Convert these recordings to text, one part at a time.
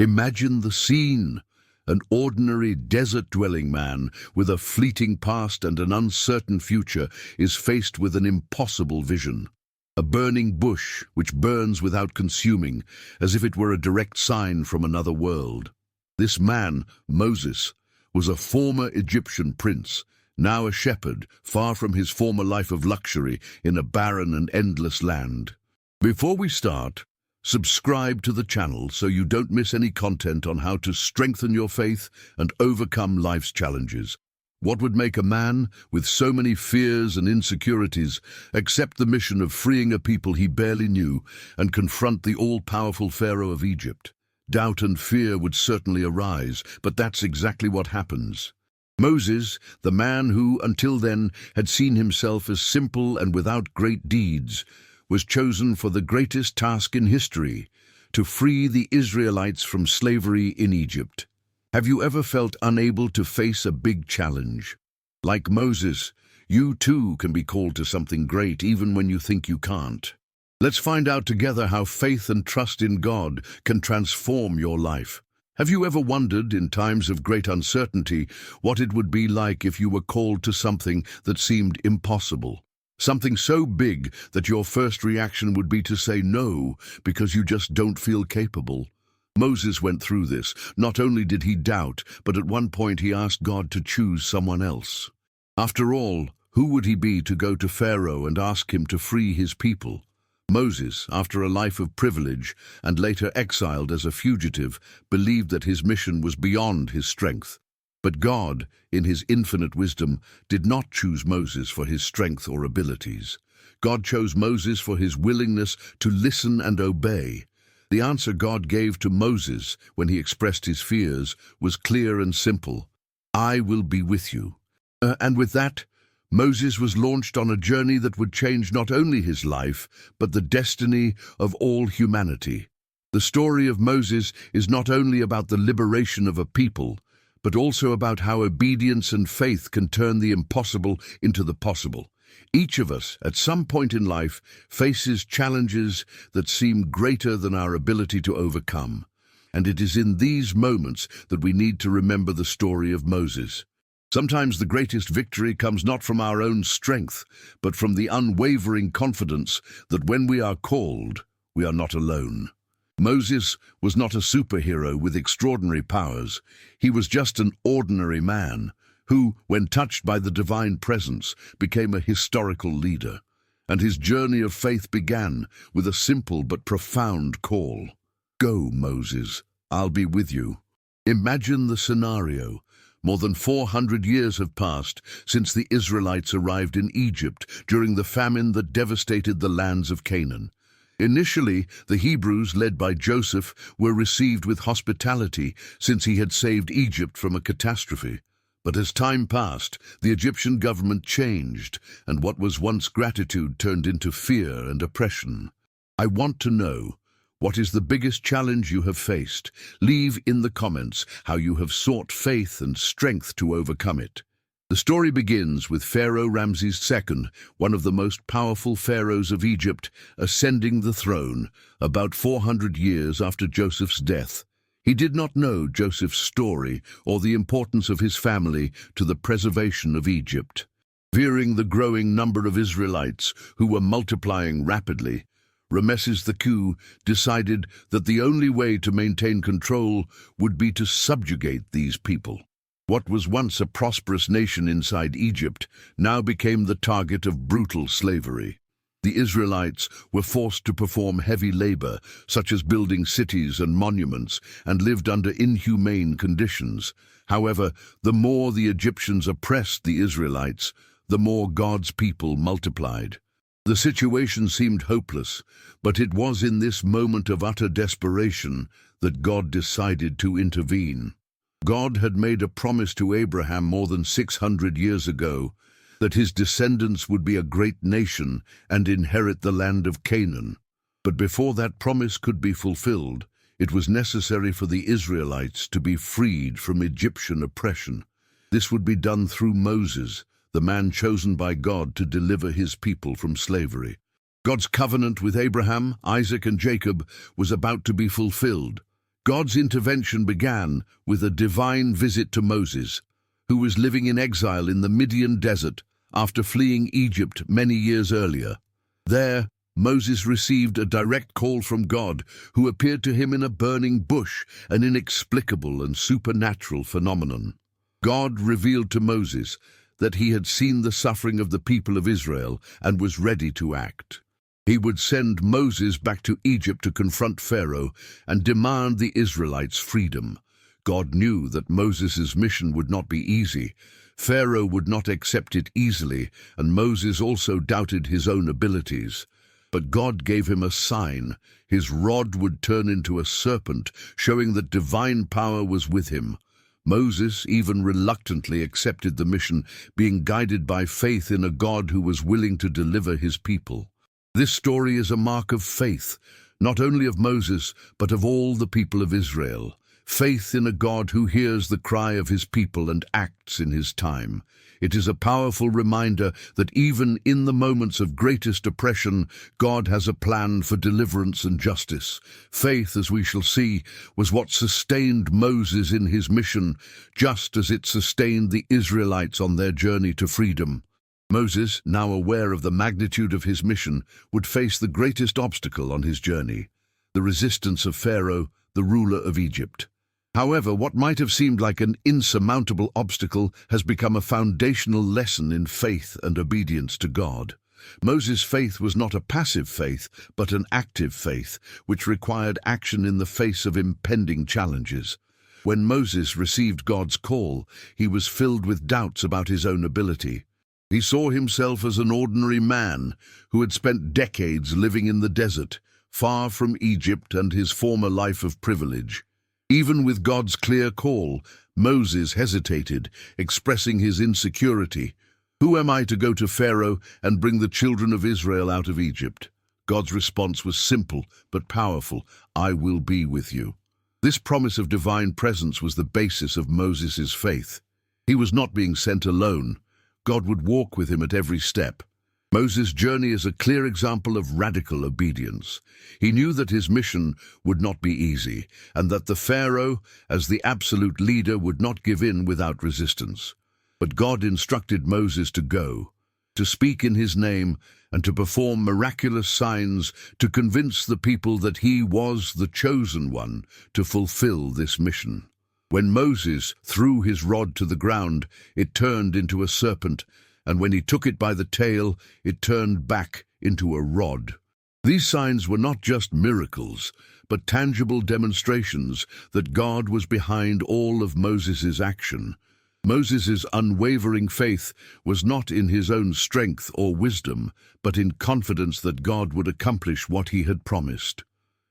Imagine the scene. An ordinary desert-dwelling man with a fleeting past and an uncertain future is faced with an impossible vision. A burning bush which burns without consuming, as if it were a direct sign from another world. This man, Moses, was a former Egyptian prince, now a shepherd, far from his former life of luxury in a barren and endless land. Before we start, subscribe to the channel so you don't miss any content on how to strengthen your faith and overcome life's challenges. What would make a man with so many fears and insecurities accept the mission of freeing a people he barely knew and confront the all-powerful Pharaoh of Egypt? Doubt and fear would certainly arise, but that's exactly what happens. Moses, the man who, until then, had seen himself as simple and without great deeds, was chosen for the greatest task in history, to free the Israelites from slavery in Egypt. Have you ever felt unable to face a big challenge? Like Moses, you too can be called to something great even when you think you can't. Let's find out together how faith and trust in God can transform your life. Have you ever wondered, in times of great uncertainty, what it would be like if you were called to something that seemed impossible? Something so big that your first reaction would be to say no because you just don't feel capable. Moses went through this. Not only did he doubt, but at one point he asked God to choose someone else. After all, who would he be to go to Pharaoh and ask him to free his people? Moses, after a life of privilege and later exiled as a fugitive, believed that his mission was beyond his strength. But God, in his infinite wisdom, did not choose Moses for his strength or abilities. God chose Moses for his willingness to listen and obey. The answer God gave to Moses when he expressed his fears was clear and simple: "I will be with you." And with that, Moses was launched on a journey that would change not only his life, but the destiny of all humanity. The story of Moses is not only about the liberation of a people, but also about how obedience and faith can turn the impossible into the possible. Each of us, at some point in life, faces challenges that seem greater than our ability to overcome. And it is in these moments that we need to remember the story of Moses. Sometimes the greatest victory comes not from our own strength, but from the unwavering confidence that when we are called, we are not alone. Moses was not a superhero with extraordinary powers. He was just an ordinary man who, when touched by the divine presence, became a historical leader. And his journey of faith began with a simple but profound call. "Go, Moses, I'll be with you." Imagine the scenario. More than 400 years have passed since the Israelites arrived in Egypt during the famine that devastated the lands of Canaan. Initially, the Hebrews, led by Joseph, were received with hospitality since he had saved Egypt from a catastrophe. But as time passed, the Egyptian government changed, and what was once gratitude turned into fear and oppression. I want to know, what is the biggest challenge you have faced? Leave in the comments how you have sought faith and strength to overcome it. The story begins with Pharaoh Ramses II, one of the most powerful pharaohs of Egypt, ascending the throne about 400 years after Joseph's death. He did not know Joseph's story or the importance of his family to the preservation of Egypt. Fearing the growing number of Israelites who were multiplying rapidly, Ramesses II decided that the only way to maintain control would be to subjugate these people. What was once a prosperous nation inside Egypt now became the target of brutal slavery. The Israelites were forced to perform heavy labor, such as building cities and monuments, and lived under inhumane conditions. However, the more the Egyptians oppressed the Israelites, the more God's people multiplied. The situation seemed hopeless, but it was in this moment of utter desperation that God decided to intervene. God had made a promise to Abraham more than 600 years ago that his descendants would be a great nation and inherit the land of Canaan. But before that promise could be fulfilled, it was necessary for the Israelites to be freed from Egyptian oppression. This would be done through Moses, the man chosen by God to deliver his people from slavery. God's covenant with Abraham, Isaac, and Jacob was about to be fulfilled. God's intervention began with a divine visit to Moses, who was living in exile in the Midian desert after fleeing Egypt many years earlier. There, Moses received a direct call from God, who appeared to him in a burning bush, an inexplicable and supernatural phenomenon. God revealed to Moses that he had seen the suffering of the people of Israel and was ready to act. He would send Moses back to Egypt to confront Pharaoh and demand the Israelites' freedom. God knew that Moses' mission would not be easy. Pharaoh would not accept it easily, and Moses also doubted his own abilities. But God gave him a sign. His rod would turn into a serpent, showing that divine power was with him. Moses even reluctantly accepted the mission, being guided by faith in a God who was willing to deliver his people. This story is a mark of faith, not only of Moses, but of all the people of Israel. Faith in a God who hears the cry of his people and acts in his time. It is a powerful reminder that even in the moments of greatest oppression, God has a plan for deliverance and justice. Faith, as we shall see, was what sustained Moses in his mission, just as it sustained the Israelites on their journey to freedom. Moses, now aware of the magnitude of his mission, would face the greatest obstacle on his journey: the resistance of Pharaoh, the ruler of Egypt. However, what might have seemed like an insurmountable obstacle has become a foundational lesson in faith and obedience to God. Moses' faith was not a passive faith, but an active faith, which required action in the face of impending challenges. When Moses received God's call, he was filled with doubts about his own ability. He saw himself as an ordinary man who had spent decades living in the desert, far from Egypt and his former life of privilege. Even with God's clear call, Moses hesitated, expressing his insecurity. "Who am I to go to Pharaoh and bring the children of Israel out of Egypt?" God's response was simple but powerful: "I will be with you." This promise of divine presence was the basis of Moses' faith. He was not being sent alone. God would walk with him at every step. Moses' journey is a clear example of radical obedience. He knew that his mission would not be easy, and that the Pharaoh, as the absolute leader, would not give in without resistance. But God instructed Moses to go, to speak in his name, and to perform miraculous signs to convince the people that he was the chosen one to fulfill this mission. When Moses threw his rod to the ground, it turned into a serpent, and when he took it by the tail, it turned back into a rod. These signs were not just miracles, but tangible demonstrations that God was behind all of Moses' action. Moses' unwavering faith was not in his own strength or wisdom, but in confidence that God would accomplish what he had promised.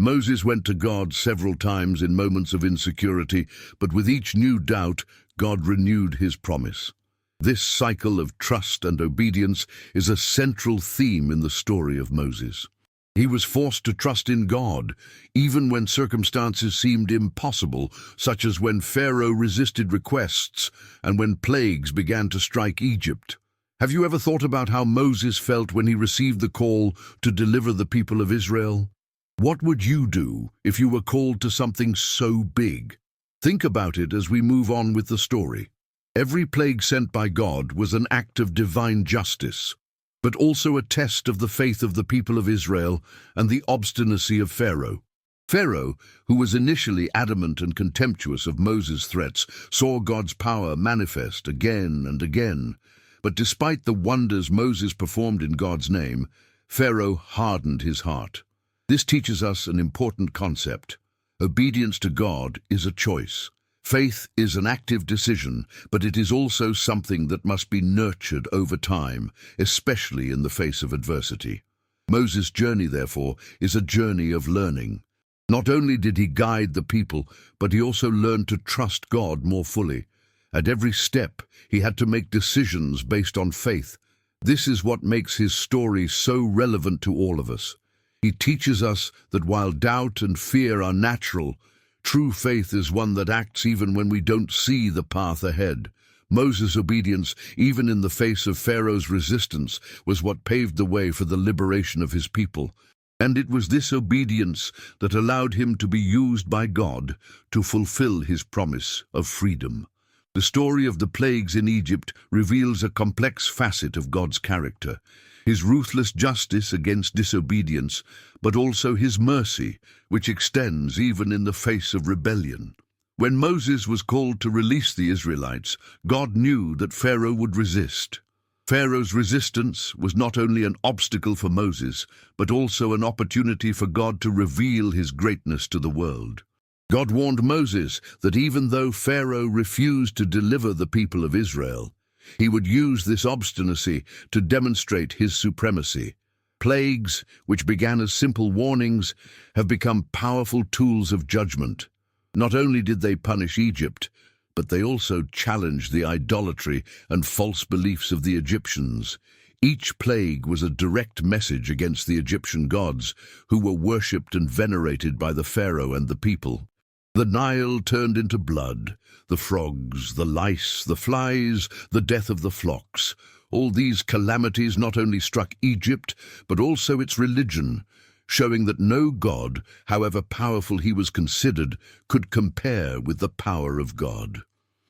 Moses went to God several times in moments of insecurity, but with each new doubt, God renewed his promise. This cycle of trust and obedience is a central theme in the story of Moses. He was forced to trust in God, even when circumstances seemed impossible, such as when Pharaoh resisted requests and when plagues began to strike Egypt. Have you ever thought about how Moses felt when he received the call to deliver the people of Israel? What would you do if you were called to something so big? Think about it as we move on with the story. Every plague sent by God was an act of divine justice, but also a test of the faith of the people of Israel and the obstinacy of Pharaoh. Pharaoh, who was initially adamant and contemptuous of Moses' threats, saw God's power manifest again and again. But despite the wonders Moses performed in God's name, Pharaoh hardened his heart. This teaches us an important concept. Obedience to God is a choice. Faith is an active decision, but it is also something that must be nurtured over time, especially in the face of adversity. Moses' journey, therefore, is a journey of learning. Not only did he guide the people, but he also learned to trust God more fully. At every step, he had to make decisions based on faith. This is what makes his story so relevant to all of us. He teaches us that while doubt and fear are natural, true faith is one that acts even when we don't see the path ahead. Moses' obedience, even in the face of Pharaoh's resistance, was what paved the way for the liberation of his people. And it was this obedience that allowed him to be used by God to fulfill his promise of freedom. The story of the plagues in Egypt reveals a complex facet of God's character, his ruthless justice against disobedience, but also his mercy, which extends even in the face of rebellion. When Moses was called to release the Israelites, God knew that Pharaoh would resist. Pharaoh's resistance was not only an obstacle for Moses, but also an opportunity for God to reveal his greatness to the world. God warned Moses that even though Pharaoh refused to deliver the people of Israel, he would use this obstinacy to demonstrate his supremacy. Plagues, which began as simple warnings, have become powerful tools of judgment. Not only did they punish Egypt, but they also challenged the idolatry and false beliefs of the Egyptians. Each plague was a direct message against the Egyptian gods, who were worshipped and venerated by the Pharaoh and the people. The Nile turned into blood, the frogs, the lice, the flies, the death of the flocks. All these calamities not only struck Egypt, but also its religion, showing that no god, however powerful he was considered, could compare with the power of God.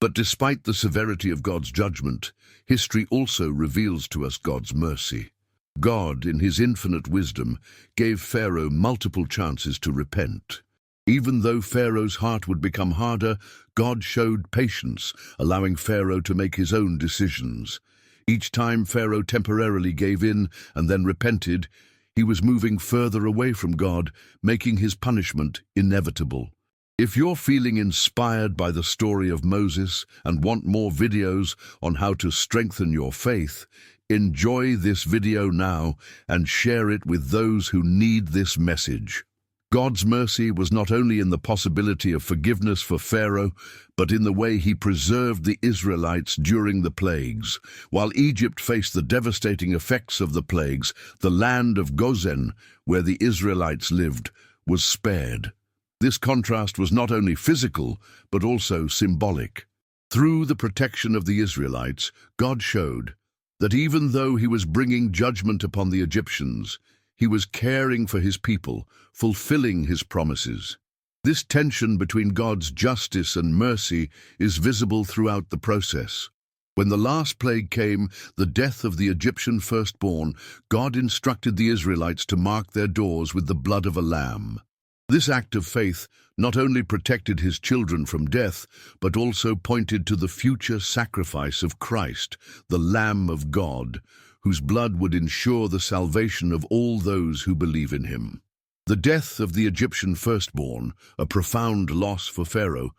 But despite the severity of God's judgment, history also reveals to us God's mercy. God, in his infinite wisdom, gave Pharaoh multiple chances to repent. Even though Pharaoh's heart would become harder, God showed patience, allowing Pharaoh to make his own decisions. Each time Pharaoh temporarily gave in and then repented, he was moving further away from God, making his punishment inevitable. If you're feeling inspired by the story of Moses and want more videos on how to strengthen your faith, enjoy this video now and share it with those who need this message. God's mercy was not only in the possibility of forgiveness for Pharaoh, but in the way he preserved the Israelites during the plagues. While Egypt faced the devastating effects of the plagues, the land of Goshen, where the Israelites lived, was spared. This contrast was not only physical, but also symbolic. Through the protection of the Israelites, God showed that even though he was bringing judgment upon the Egyptians, he was caring for his people, fulfilling his promises. This tension between God's justice and mercy is visible throughout the process. When the last plague came, the death of the Egyptian firstborn, God instructed the Israelites to mark their doors with the blood of a lamb. This act of faith not only protected his children from death, but also pointed to the future sacrifice of Christ, the Lamb of God, whose blood would ensure the salvation of all those who believe in him. The death of the Egyptian firstborn, a profound loss for Pharaoh,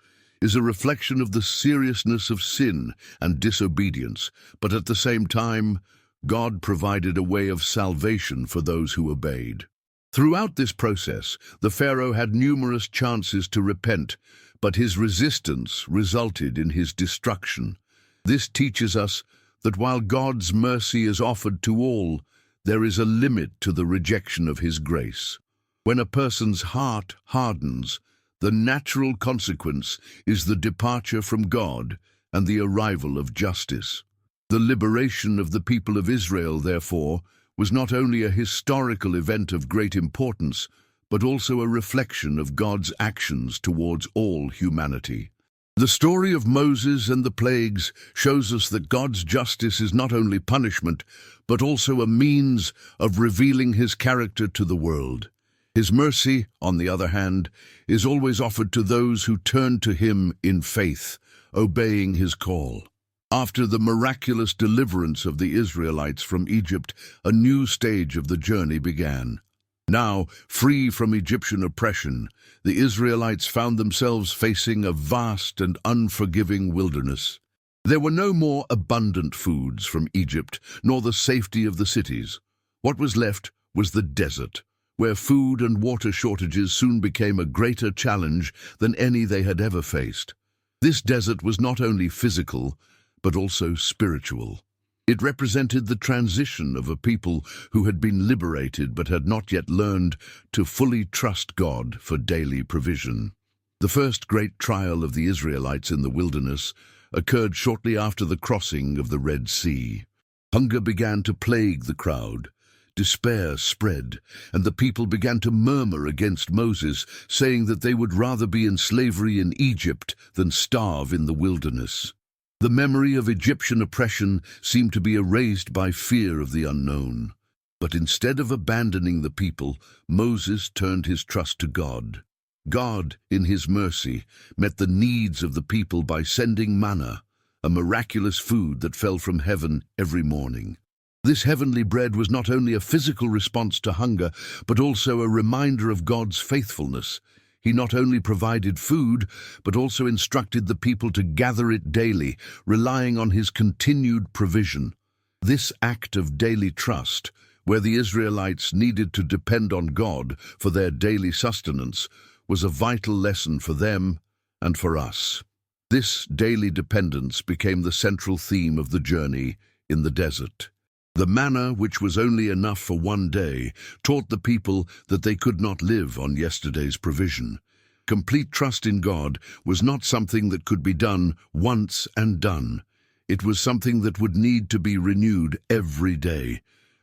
is a reflection of the seriousness of sin and disobedience, but at the same time, God provided a way of salvation for those who obeyed. Throughout this process, the Pharaoh had numerous chances to repent, but his resistance resulted in his destruction. This teaches us that while God's mercy is offered to all, there is a limit to the rejection of his grace. When a person's heart hardens, the natural consequence is the departure from God and the arrival of justice. The liberation of the people of Israel, therefore, was not only a historical event of great importance, but also a reflection of God's actions towards all humanity. The story of Moses and the plagues shows us that God's justice is not only punishment, but also a means of revealing his character to the world. His mercy, on the other hand, is always offered to those who turn to him in faith, obeying his call. After the miraculous deliverance of the Israelites from Egypt, a new stage of the journey began. Now, free from Egyptian oppression, the Israelites found themselves facing a vast and unforgiving wilderness. There were no more abundant foods from Egypt, nor the safety of the cities. What was left was the desert, where food and water shortages soon became a greater challenge than any they had ever faced. This desert was not only physical, but also spiritual. It represented the transition of a people who had been liberated but had not yet learned to fully trust God for daily provision. The first great trial of the Israelites in the wilderness occurred shortly after the crossing of the Red Sea. Hunger began to plague the crowd. despair spread, and the people began to murmur against Moses, saying that they would rather be in slavery in Egypt than starve in the wilderness. The memory of Egyptian oppression seemed to be erased by fear of the unknown. But instead of abandoning the people, Moses turned his trust to God. God, in his mercy, met the needs of the people by sending manna, a miraculous food that fell from heaven every morning. This heavenly bread was not only a physical response to hunger, but also a reminder of God's faithfulness. He not only provided food, but also instructed the people to gather it daily, relying on his continued provision. This act of daily trust, where the Israelites needed to depend on God for their daily sustenance, was a vital lesson for them and for us. This daily dependence became the central theme of the journey in the desert. The manna, which was only enough for one day, taught the people that they could not live on yesterday's provision. Complete trust in God was not something that could be done once and done. It was something that would need to be renewed every day.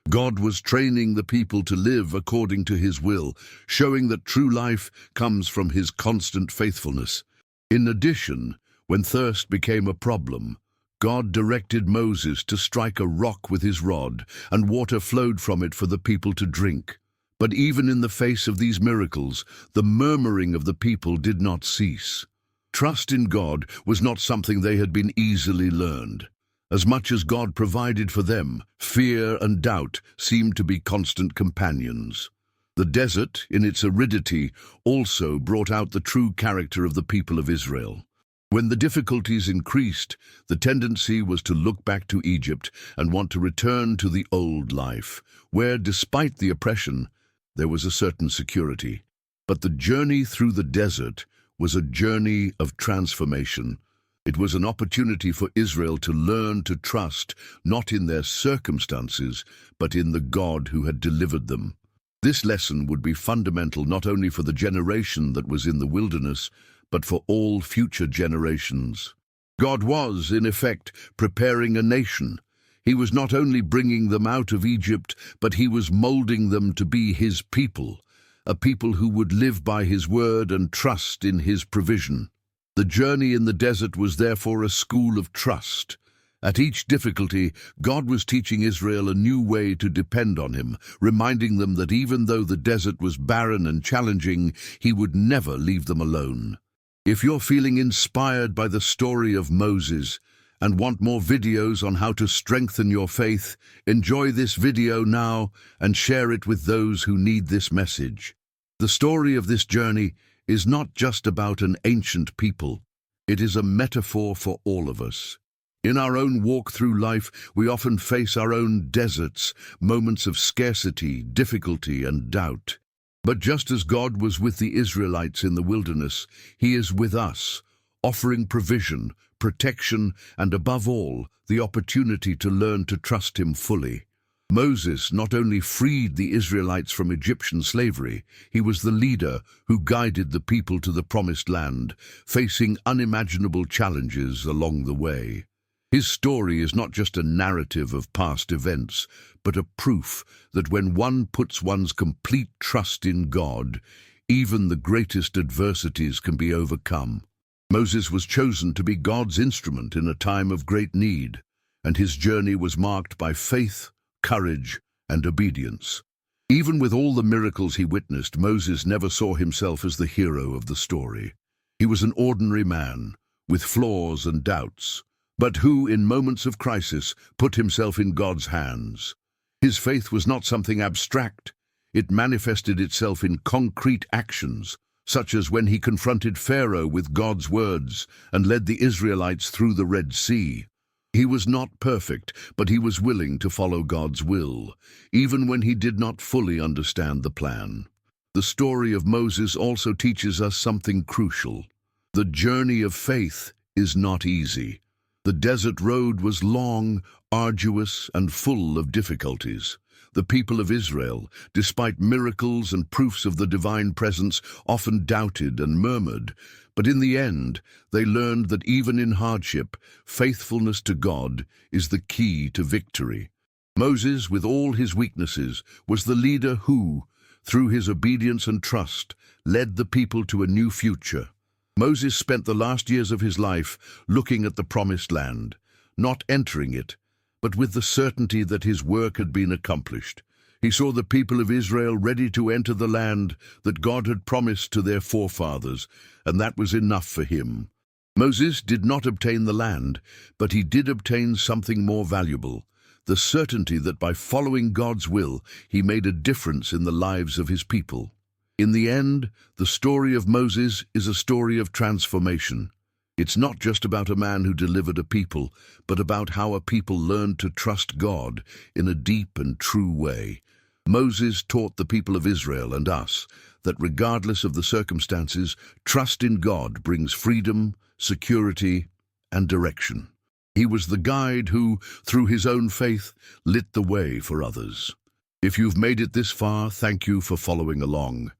God was training the people to live according to his will, showing that true life comes from his constant faithfulness. In addition, when thirst became a problem, God directed Moses to strike a rock with his rod, and water flowed from it for the people to drink. But even in the face of these miracles, the murmuring of the people did not cease. Trust in God was not something they had been easily learned. As much as God provided for them, fear and doubt seemed to be constant companions. The desert, in its aridity, also brought out the true character of the people of Israel. When the difficulties increased, the tendency was to look back to Egypt and want to return to the old life, where, despite the oppression, there was a certain security. But the journey through the desert was a journey of transformation. It was an opportunity for Israel to learn to trust not in their circumstances, but in the God who had delivered them. This lesson would be fundamental not only for the generation that was in the wilderness, but for all future generations. God was, in effect, preparing a nation. He was not only bringing them out of Egypt, but he was molding them to be his people, a people who would live by his word and trust in his provision. The journey in the desert was therefore a school of trust. At each difficulty, God was teaching Israel a new way to depend on him, reminding them that even though the desert was barren and challenging, he would never leave them alone. If you're feeling inspired by the story of Moses and want more videos on how to strengthen your faith, enjoy this video now and share it with those who need this message. The story of this journey is not just about an ancient people. It is a metaphor for all of us. In our own walk through life, we often face our own deserts, moments of scarcity, difficulty, and doubt. But just as God was with the Israelites in the wilderness, he is with us, offering provision, protection, and above all, the opportunity to learn to trust him fully. Moses not only freed the Israelites from Egyptian slavery, he was the leader who guided the people to the promised land, facing unimaginable challenges along the way. His story is not just a narrative of past events, but a proof that when one puts one's complete trust in God, even the greatest adversities can be overcome. Moses was chosen to be God's instrument in a time of great need, and his journey was marked by faith, courage, and obedience. Even with all the miracles he witnessed, Moses never saw himself as the hero of the story. He was an ordinary man, with flaws and doubts, but who, in moments of crisis, put himself in God's hands. His faith was not something abstract. It manifested itself in concrete actions, such as when he confronted Pharaoh with God's words and led the Israelites through the Red Sea. He was not perfect, but he was willing to follow God's will, even when he did not fully understand the plan. The story of Moses also teaches us something crucial. The journey of faith is not easy. The desert road was long, arduous, and full of difficulties. The people of Israel, despite miracles and proofs of the divine presence, often doubted and murmured. But in the end, they learned that even in hardship, faithfulness to God is the key to victory. Moses, with all his weaknesses, was the leader who, through his obedience and trust, led the people to a new future. Moses spent the last years of his life looking at the promised land, not entering it, but with the certainty that his work had been accomplished. He saw the people of Israel ready to enter the land that God had promised to their forefathers, and that was enough for him. Moses did not obtain the land, but he did obtain something more valuable, the certainty that by following God's will, he made a difference in the lives of his people. In the end, the story of Moses is a story of transformation. It's not just about a man who delivered a people, but about how a people learned to trust God in a deep and true way. Moses taught the people of Israel and us that regardless of the circumstances, trust in God brings freedom, security, and direction. He was the guide who, through his own faith, lit the way for others. If you've made it this far, thank you for following along.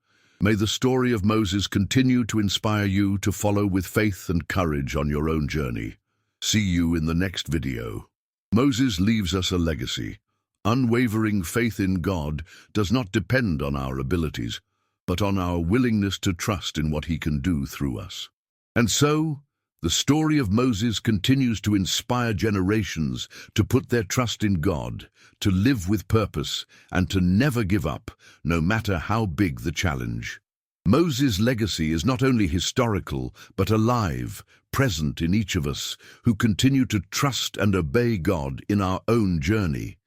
May the story of Moses continue to inspire you to follow with faith and courage on your own journey. See you in the next video. Moses leaves us a legacy. Unwavering faith in God does not depend on our abilities, but on our willingness to trust in what he can do through us. And so, the story of Moses continues to inspire generations to put their trust in God, to live with purpose, and to never give up, no matter how big the challenge. Moses' legacy is not only historical, but alive, present in each of us who continue to trust and obey God in our own journey.